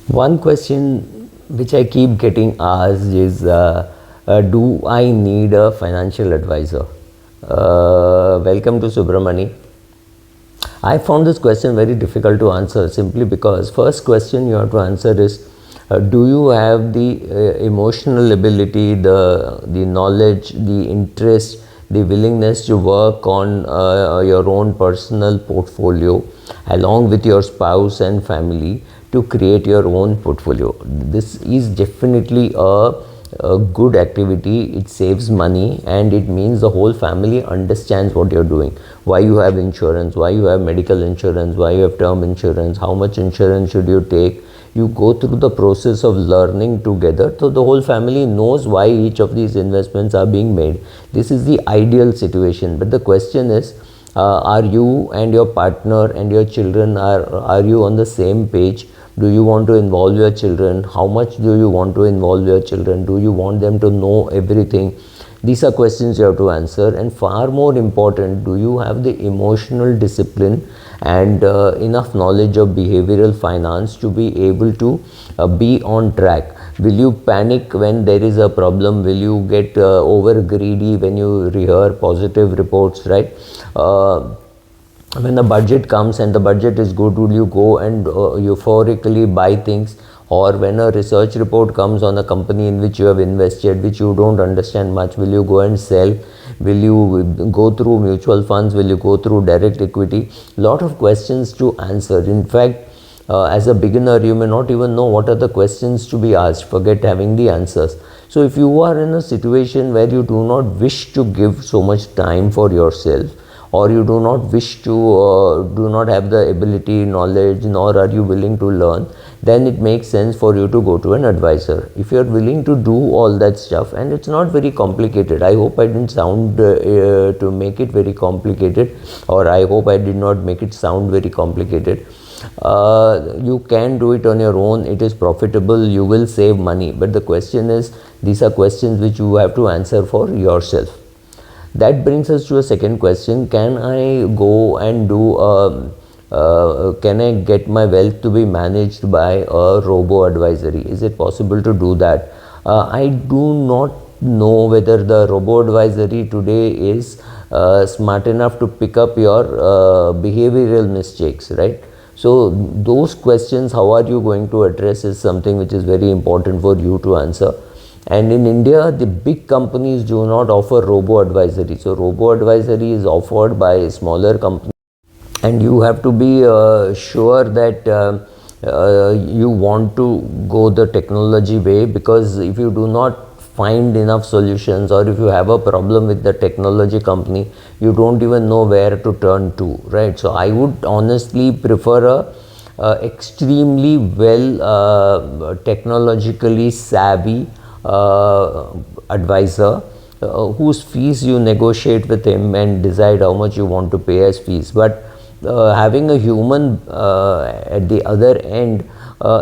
One question which I keep getting asked is, do I need a financial advisor? Welcome to Subramani. I found this question very difficult to answer simply because first question you have to answer is, do you have the emotional ability, the knowledge, the interest, the willingness to work on your own personal portfolio along with your spouse and family to create your own portfolio? This is definitely a good activity. It saves money and it means the whole family understands what you're doing, why you have insurance, why you have medical insurance, why you have term insurance, how much insurance should you take. You go through the process of learning together, so the whole family knows why each of these investments are being made. This is the ideal situation, but the question is, are you and your partner and your children, are you on the same page? Do you want to involve your children? How much do you want to involve your children? Do you want them to know everything? These are questions you have to answer. And far more important, do you have the emotional discipline and enough knowledge of behavioral finance to be able to be on track? Will you panic when there is a problem? Will you get over greedy when you hear positive reports, right? When the budget comes and the budget is good, will you go and euphorically buy things? Or when a research report comes on a company in which you have invested, which you don't understand much, will you go and sell? Will you go through mutual funds? Will you go through direct equity? Lot of questions to answer. In fact, as a beginner, you may not even know what are the questions to be asked, forget having the answers. So if you are in a situation where you do not wish to give so much time for yourself, or you do not wish to, do not have the ability, knowledge, nor are you willing to learn, then it makes sense for you to go to an advisor. If you are willing to do all that stuff, and it's not very complicated, I hope I didn't sound to make it very complicated, or I hope I did not make it sound very complicated. You can do it on your own. It is profitable, you will save money, but the question is, these are questions which you have to answer for yourself. That brings us to a second question. Can I go and do can I get my wealth to be managed by a robo advisory? Is it possible to do that? I do not know whether the robo advisory today is smart enough to pick up your behavioral mistakes, right? So those questions, how are you going to address, is something which is very important for you to answer. And in India, the big companies do not offer robo advisory. So robo advisory is offered by smaller companies, and you have to be sure that you want to go the technology way, because if you do not find enough solutions, or if you have a problem with the technology company, you don't even know where to turn to, right? So I would honestly prefer a extremely well technologically savvy advisor whose fees you negotiate with him and decide how much you want to pay as fees. But having a human at the other end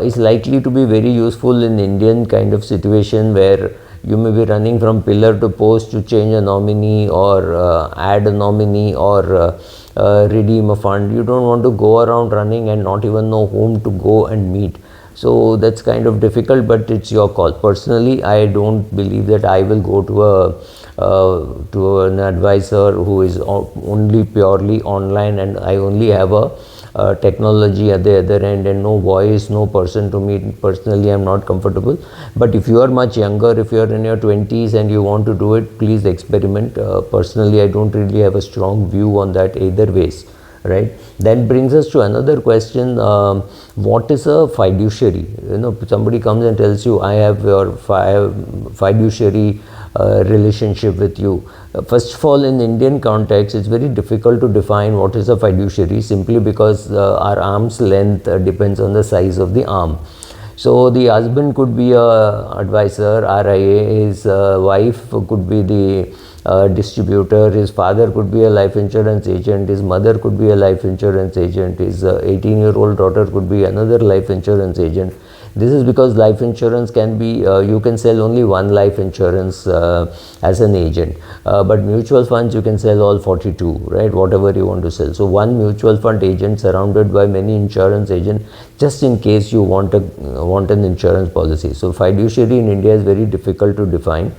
is likely to be very useful in Indian kind of situation, where you may be running from pillar to post to change a nominee, or add a nominee, or redeem a fund. You don't want to go around running and not even know whom to go and meet. So that's kind of difficult, but it's your call. Personally, I don't believe that I will go to an advisor who is only purely online, and I only have a technology at the other end and no voice, no person to meet. Personally, I'm not comfortable. But if you are much younger, if you are in your 20s and you want to do it, please experiment. Personally, I don't really have a strong view on that either ways, right? That brings us to another question. What is a fiduciary? Somebody comes and tells you, I have your fiduciary relationship with you. First of all, in Indian context, it's very difficult to define what is a fiduciary, simply because our arm's length depends on the size of the arm. So the husband could be a advisor, RIA, his wife could be the distributor, his father could be a life insurance agent, his mother could be a life insurance agent, his 18-year-old daughter could be another life insurance agent. This is because life insurance can be, you can sell only one life insurance as an agent, but mutual funds you can sell all 42, right, whatever you want to sell. So one mutual fund agent surrounded by many insurance agents, just in case you want an insurance policy. So fiduciary in India is very difficult to define.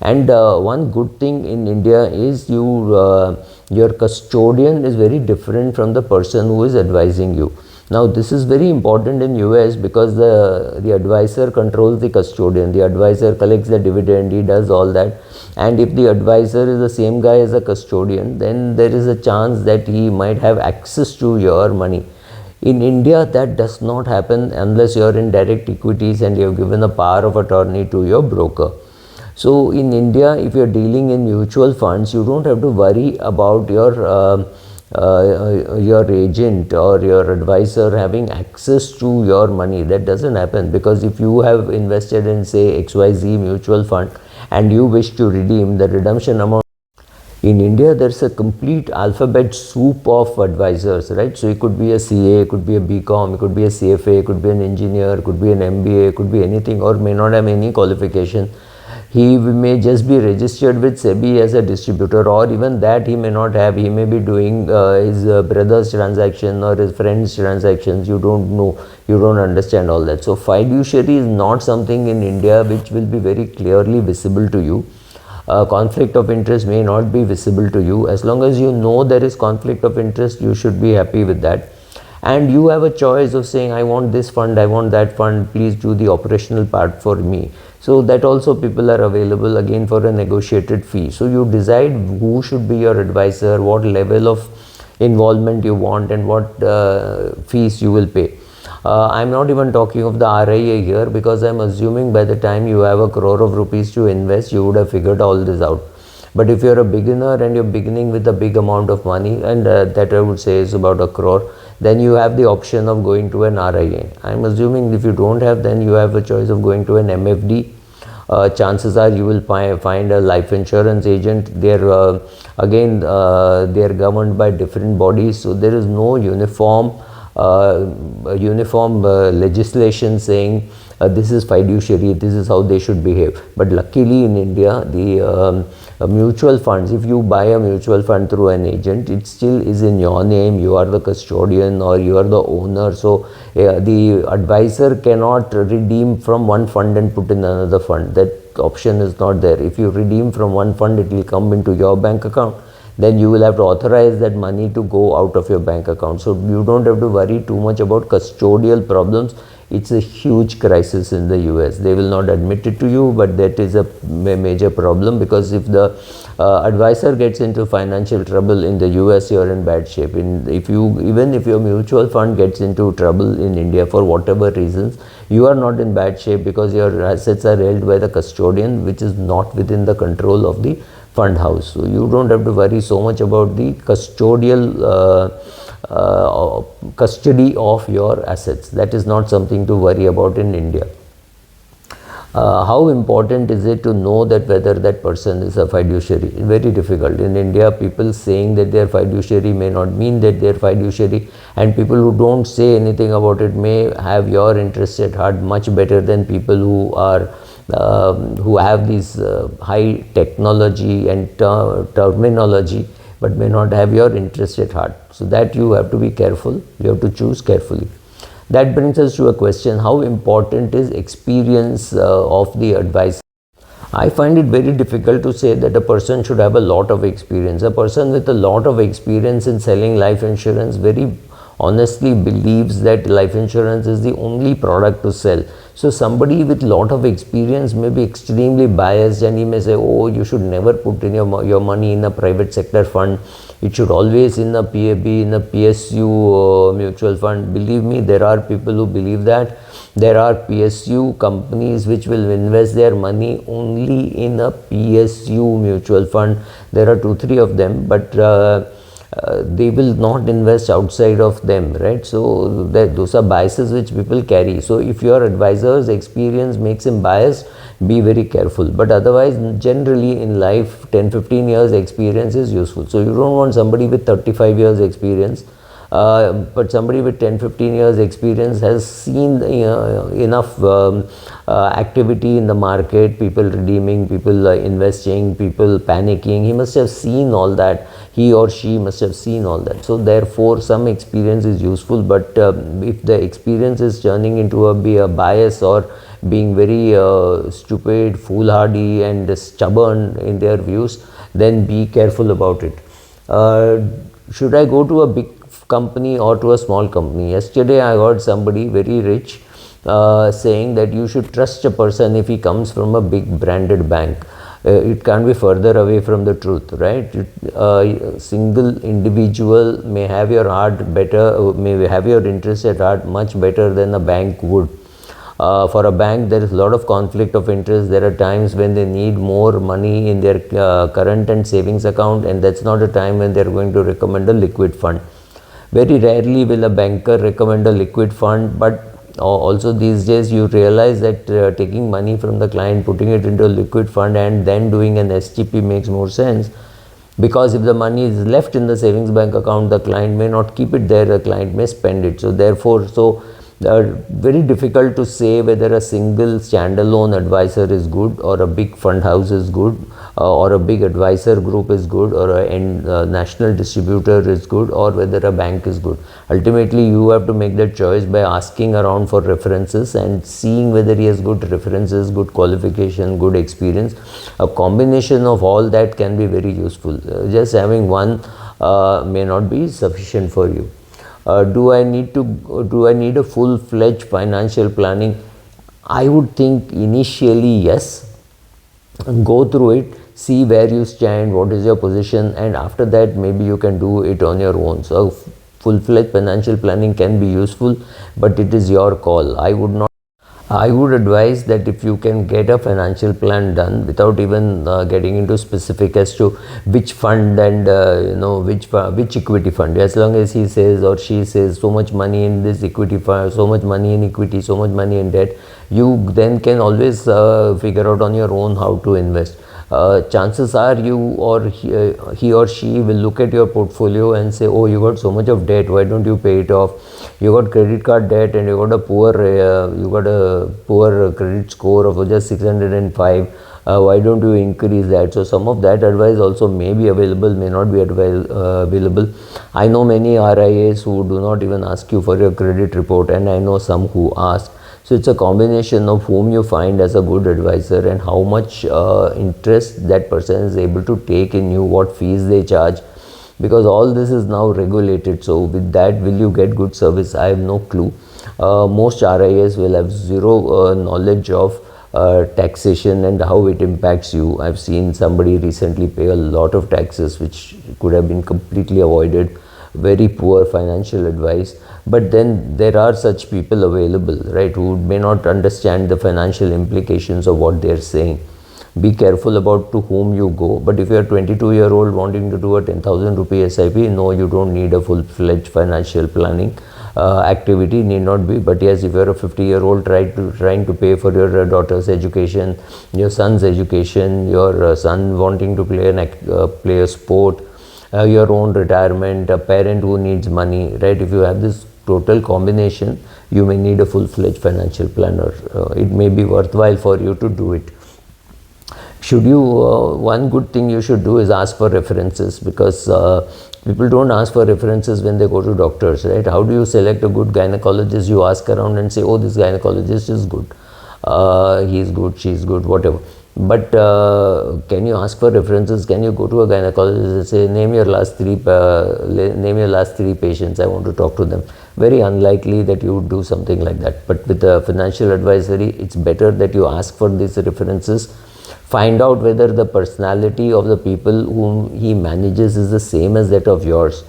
And one good thing in India is your custodian is very different from the person who is advising you. Now this is very important in US because the advisor controls the custodian. The advisor collects the dividend, he does all that, and if the advisor is the same guy as a custodian, then there is a chance that he might have access to your money. In India that does not happen unless you are in direct equities and you have given a power of attorney to your broker. So in India, if you are dealing in mutual funds, you don't have to worry about your agent or your advisor having access to your money. That doesn't happen, because if you have invested in, say, XYZ mutual fund and you wish to redeem, the redemption amount in India, there's a complete alphabet soup of advisors, right? So it could be a CA, it could be a BCom, it could be a CFA, it could be an engineer, it could be an MBA, it could be anything, or may not have any qualification. He may just be registered with SEBI as a distributor, or even that he may not have. He may be doing his brother's transaction or his friend's transactions. You don't know, you don't understand all that. So fiduciary is not something in India which will be very clearly visible to you. Conflict of interest may not be visible to you. As long as you know there is conflict of interest, you should be happy with that. And you have a choice of saying, I want this fund, I want that fund, please do the operational part for me. So that also people are available again for a negotiated fee. So you decide who should be your advisor, what level of involvement you want, and what fees you will pay. I'm not even talking of the RIA here, because I'm assuming by the time you have 1 crore of rupees to invest, you would have figured all this out. But if you're a beginner and you're beginning with a big amount of money, and that I would say is about 1 crore, then you have the option of going to an RIA. I'm assuming if you don't have, then you have a choice of going to an MFD. Chances are you will find a life insurance agent. They're again they're governed by different bodies, so there is no uniform legislation saying this is fiduciary, this is how they should behave. But luckily in India, the mutual funds, if you buy a mutual fund through an agent, it still is in your name. You are the custodian or you are the owner. So the advisor cannot redeem from one fund and put in another fund. That option is not there. If you redeem from one fund, it will come into your bank account. Then you will have to authorize that money to go out of your bank account. So you don't have to worry too much about custodial problems. It's a huge crisis in the US. They will not admit it to you, but that is a major problem, because if the advisor gets into financial trouble in the US, you're in bad shape. Even if your mutual fund gets into trouble in India for whatever reasons, you are not in bad shape, because your assets are held by the custodian, which is not within the control of the fund house. So you don't have to worry so much about the custodial custody of your assets. That is not something to worry about in India. How important is it to know that whether that person is a fiduciary? Very difficult. In India, people saying that they are fiduciary may not mean that they are fiduciary, and people who don't say anything about it may have your interest at heart much better than people who are who have these high technology and terminology, but may not have your interest at heart. So that you have to be careful. You have to choose carefully. That brings us to a question: how important is experience of the advisor? I find it very difficult to say that a person should have a lot of experience. A person with a lot of experience in selling life insurance very honestly believes that life insurance is the only product to sell. So somebody with lot of experience may be extremely biased, and he may say, oh, you should never put in your money in a private sector fund. It should always in a PAB, in a PSU mutual fund. Believe me, there are people who believe that. There are PSU companies which will invest their money only in a PSU mutual fund. There are 2-3 of them, but they will not invest outside of them, right? So those are biases which people carry. So if your advisor's experience makes him biased, be very careful. But otherwise, generally in life, 10-15 years experience is useful. So you don't want somebody with 35 years experience. But somebody with 10-15 years experience has seen enough activity in the market, people redeeming, people investing, people panicking. He must have seen all that. He or she must have seen all that. So therefore some experience is useful, but if the experience is turning into be a bias or being very stupid, foolhardy and stubborn in their views, then be careful about it. Should I go to a big company or to a small company? Yesterday I heard somebody very rich saying that you should trust a person if he comes from a big branded bank. It can't be further away from the truth, right? A single individual may have your heart better, may have your interest at heart much better than a bank would. For a bank, there is a lot of conflict of interest. There are times when they need more money in their current and savings account, and that's not a time when they're going to recommend a liquid fund. Very rarely will a banker recommend a liquid fund, but also these days you realize that taking money from the client, putting it into a liquid fund and then doing an STP makes more sense, because if the money is left in the savings bank account, the client may not keep it there, the client may spend it. So therefore, very difficult to say whether a single standalone advisor is good or a big fund house is good, or a big advisor group is good, or a national distributor is good, or whether a bank is good. Ultimately you have to make that choice by asking around for references and seeing whether he has good references, good qualification, good experience. A combination of all that can be very useful. Just having one may not be sufficient for you. Do I need a full-fledged financial planning? I would think initially yes. Go through it, see where you stand, what is your position, and after that maybe you can do it on your own. So full-fledged financial planning can be useful, but it is your call. I would advise that if you can get a financial plan done without even getting into specific as to which fund and which equity fund, as long as he says or she says so much money in this equity fund, so much money in equity, so much money in debt, you then can always figure out on your own how to invest. Chances are you or he or she will look at your portfolio and say, oh, you got so much of debt, why don't you pay it off? You got credit card debt and you got a poor credit score of just 605. Why don't you increase that? So some of that advice also may be available, may not be available. I know many RIAs who do not even ask you for your credit report, and I know some who ask. So it's a combination of whom you find as a good advisor and how much interest that person is able to take in you, what fees they charge, because all this is now regulated. So with that, will you get good service? I have no clue. Most RIAs will have zero knowledge of taxation and how it impacts you. I've seen somebody recently pay a lot of taxes which could have been completely avoided. Very poor financial advice. But then there are such people available, right, who may not understand the financial implications of what they're saying. Be careful about to whom you go. But if you're a 22-year-old wanting to do a 10,000 rupee SIP, no, you don't need a full-fledged financial planning activity, need not be. But yes, if you're a 50-year-old trying to pay for your daughter's education, your son's education, your son wanting to play a sport, your own retirement, a parent who needs money, right? If you have this total combination, you may need a full-fledged financial planner. It may be worthwhile for you to do it. One good thing you should do is ask for references, because people don't ask for references when they go to doctors, right? How do you select a good gynecologist? You ask around and say, oh, this gynecologist is good, he's good, she's good, whatever. But can you ask for references? Can you go to a gynecologist and say, name your last three patients, I want to talk to them? Very unlikely that you would do something like that. But with a financial advisory, it's better that you ask for these references. Find out whether the personality of the people whom he manages is the same as that of yours.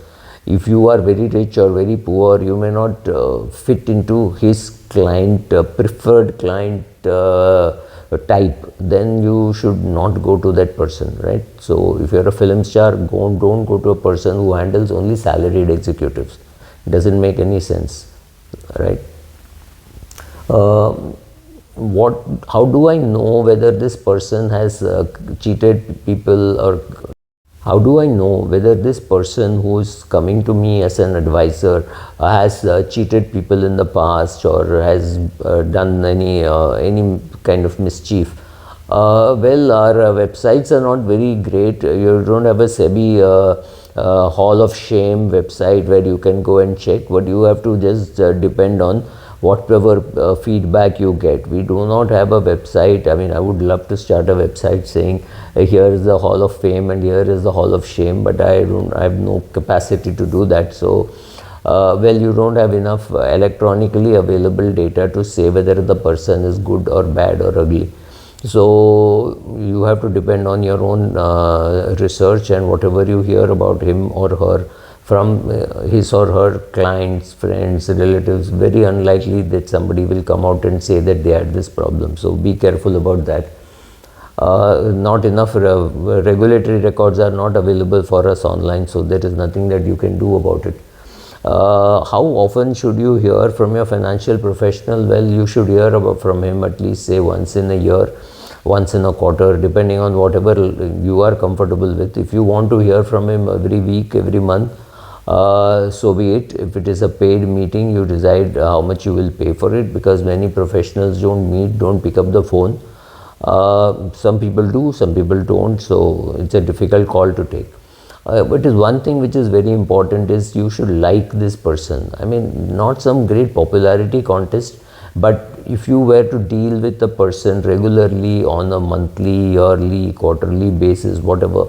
If you are very rich or very poor, you may not fit into his preferred client type. Then you should not go to that person, right? So if you're a film star, don't go to a person who handles only salaried executives. It doesn't make any sense, right? How do I know whether this person has cheated people, or How do I know whether this person who is coming to me as an advisor has cheated people in the past or has done any kind of mischief? Well, our websites are not very great. You don't have a SEBI Hall of Shame website where you can go and check. But you have to just depend on whatever feedback you get. We do not have a website. I mean, I would love to start a website saying here is the Hall of Fame and here is the Hall of Shame, but I have no capacity to do that. So well, you don't have enough electronically available data to say whether the person is good or bad or ugly. So you have to depend on your own research, and whatever you hear about him or her from his or her clients, friends, relatives, very unlikely that somebody will come out and say that they had this problem. So be careful about that. Not enough regulatory records are not available for us online, so there is nothing that you can do about it. How often should you hear from your financial professional? Well, you should hear from him at least say once in a year, once in a quarter, depending on whatever you are comfortable with. If you want to hear from him every week, every month, so be it. If it is a paid meeting, you decide how much you will pay for it, because many professionals don't pick up the phone. Some people do, some people don't, so it's a difficult call to take. But is one thing which is very important is you should like this person. I mean, not some great popularity contest, but if you were to deal with a person regularly on a monthly, yearly, quarterly basis, whatever,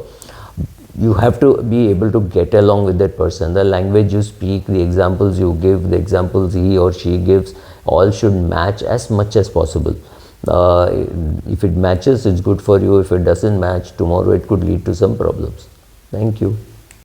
you have to be able to get along with that person. The language you speak, the examples you give, the examples he or she gives, all should match as much as possible. If it matches, it's good for you. If it doesn't match, tomorrow it could lead to some problems. Thank you.